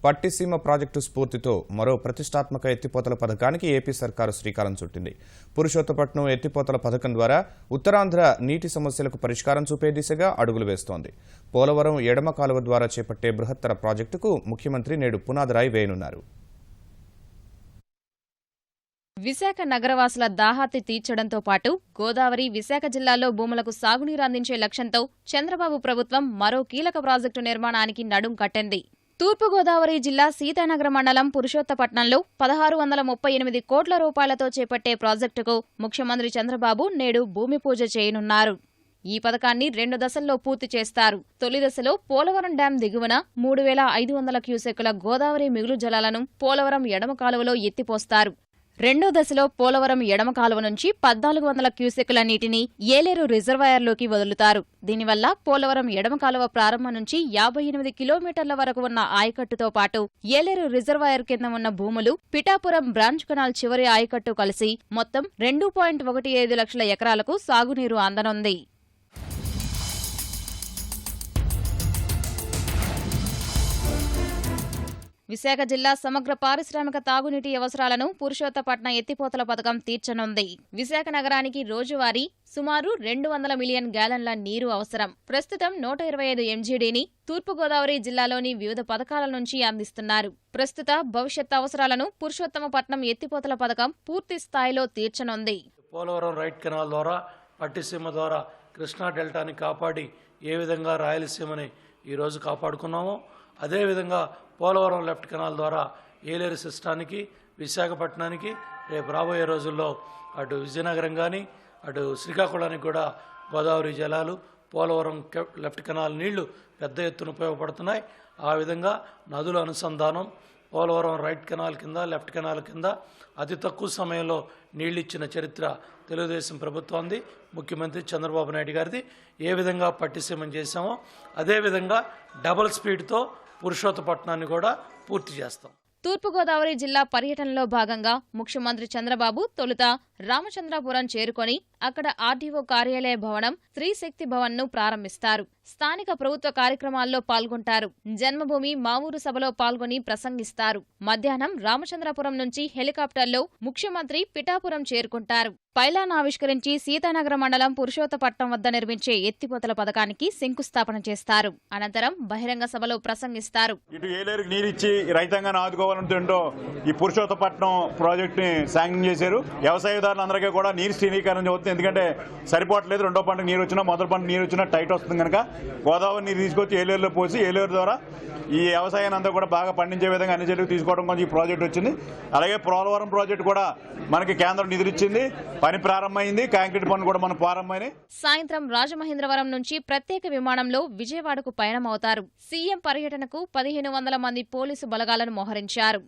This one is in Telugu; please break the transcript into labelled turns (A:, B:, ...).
A: పట్టిసీమ ప్రాజెక్టు స్ఫూర్తితో మరో ప్రతిష్టాత్మక ఎత్తిపోతల పథకానికి ఏపీ సర్కారు శ్రీకారం చుట్టింది. పురుషోత్తపట్నం ఎత్తిపోతల పథకం ద్వారా ఉత్తరాంధ్ర నీటి సమస్యలకు పరిష్కారం చూపే దిశగా అడుగులు వేస్తోంది. పోలవరం ఎడమ కాలువ ద్వారా చేపట్టే బృహత్తర ప్రాజెక్టుకు ముఖ్యమంత్రి నేడు పునాదిరాయి వేయనున్నారు.
B: విశాఖ నగరవాసుల దాహార్తి తీర్చడంతో పాటు గోదావరి, విశాఖ జిల్లాల్లో భూములకు సాగునీరు అందించే లక్ష్యంతో చంద్రబాబు ప్రభుత్వం మరో కీలక ప్రాజెక్టు నిర్మాణానికి నడుం కట్టింది. తూర్పుగోదావరి జిల్లా సీతానగర మండలం పురుషోత్తపట్నంలో 1638 కోట్ల రూపాయలతో చేపట్టే ప్రాజెక్టుకు ముఖ్యమంత్రి చంద్రబాబు నేడు భూమి పూజ చేయనున్నారు. ఈ పథకాన్ని 2 దశల్లో పూర్తి చేస్తారు. తొలి దశలో పోలవరం డ్యాం దిగువన 3500 క్యూసెక్కుల గోదావరి మిగులు జలాలను పోలవరం ఎడమ కాలువలో ఎత్తిపోస్తారు. రెండో దశలో పోలవరం ఎడమ కాలువ నుంచి 1400 క్యూసెక్కుల నీటిని ఏలేరు రిజర్వాయర్లోకి వదులుతారు. దీనివల్ల పోలవరం ఎడమ కాలువ ప్రారంభం నుంచి 58 కిలోమీటర్ల వరకు ఉన్న ఆయకట్టుతో పాటు ఏలేరు రిజర్వాయర్ కింద ఉన్న భూములు, పిఠాపురం బ్రాంచ్ కెనాల్ చివరి ఆయకట్టు కలిసి మొత్తం 2.15 లక్షల ఎకరాలకు సాగునీరు అందనుంది. విశాఖ జిల్లా సమగ్ర పారిశ్రామిక తాగునీటి అవసరాలను పురుషోత్తపట్నం ఎత్తిపోతల పథకం తీర్చనుంది. విశాఖ నగరానికి రోజువారీ సుమారు 200 మిలియన్ గ్యాలన్ల నీరు అవసరం. ప్రస్తుతం 125 ఎంజీడీని తూర్పుగోదావరి జిల్లాలోని వివిధ పథకాల నుంచి అందిస్తున్నారు. ప్రస్తుత భవిష్యత్ అవసరాలను పురుషోత్తమపట్నం ఎత్తిపోతల పథకం పూర్తి స్థాయిలో తీర్చనుంది.
C: పోలవరం రైట్ కెనాల్ ద్వారా, పట్టిసీమ ద్వారా కృష్ణా డెల్టాని కాపాడి ఏ విధంగా రాయలసీమని ఈరోజు కాపాడుకున్నామో అదేవిధంగా పోలవరం లెఫ్ట్ కెనాల్ ద్వారా ఏలేరు సిస్టానికి, విశాఖపట్నానికి రేపు రాబోయే రోజుల్లో అటు విజయనగరం కానీ అటు శ్రీకాకుళానికి కూడా గోదావరి జలాలు, పోలవరం లెఫ్ట్ కెనాల్ నీళ్లు పెద్ద ఎత్తున ఉపయోగపడుతున్నాయి. ఆ విధంగా నదుల అనుసంధానం, పోలవరం రైట్ కెనాల్ కింద, లెఫ్ట్ కెనాల్ కింద అతి తక్కువ సమయంలో నీళ్లు ఇచ్చిన చరిత్ర తెలుగుదేశం ప్రభుత్వాన్ని, ముఖ్యమంత్రి చంద్రబాబు నాయుడు గారిది. ఏ విధంగా పట్టిసీమం చేశామో అదేవిధంగా డబుల్ స్పీడ్తో పురుషోత్తపట్నాన్ని కూడా పూర్తి చేస్తాం.
B: తూర్పుగోదావరి జిల్లా పర్యటనలో భాగంగా ముఖ్యమంత్రి చంద్రబాబు తొలుత రామచంద్రాపురం చేరుకొని అక్కడ ఆర్డీఓ కార్యాలయ భవనం, స్త్రీ శక్తి భవన్ ను ప్రారంభిస్తారు. స్థానిక ప్రభుత్వ కార్యక్రమాల్లో పాల్గొంటారు. జన్మభూమి మా ఊరు సభలో పాల్గొని ప్రసంగిస్తారు. మధ్యాహ్నం రామచంద్రాపురం నుంచి హెలికాప్టర్లో ముఖ్యమంత్రి పిఠాపురం చేరుకుంటారు. పైలాన్ ఆవిష్కరించి సీతానగర మండలం పురుషోత్తపట్నం వద్ద నిర్మించే ఎత్తిపోతల పథకానికి శంకుస్థాపన చేస్తారు. అనంతరం బహిరంగ సభలో ప్రసంగిస్తారు.
D: ఇటు ఏలేరుకి నీరిచ్చి రైతాంగాన్ని ఆదుకోవాలంటూ ఈ పురుషోత్తపట్నం ప్రాజెక్ట్ ని శాంక్షన్ చేశారు. వ్యవసాయదారులందరికీ కూడా నీరు స్థిరీకరణ అవుతుంది. ఎందుకంటే సరిపోవట్లేదు. రెండో పంటకు నీరు వచ్చినా, మొదటి పంట నీరు వచ్చినా టైట్ వస్తుంది కనుక గోదావరి నీరు తీసుకొచ్చి ఏలేరులో పోసి ఏలేరు ద్వారా ఈ వ్యవసాయాన్ని అంతా కూడా బాగా పండించే విధంగా అన్ని చర్యలు తీసుకోవడం కోసం ఈ ప్రాజెక్ట్ వచ్చింది. అలాగే పోలవరం ప్రాజెక్టు కూడా మనకి కేంద్రం నిధులిచ్చింది. పని ప్రారంభమైంది. కాంక్రీట్ పనులు కూడా మనం ప్రారంభమైనాయి.
B: సాయంత్రం రాజమహేంద్రవరం నుంచి ప్రత్యేక విమానంలో విజయవాడకు పయనమవుతారు. సీఎం పర్యటనకు 1500 మంది పోలీసు బలగాలను మోహరించారు.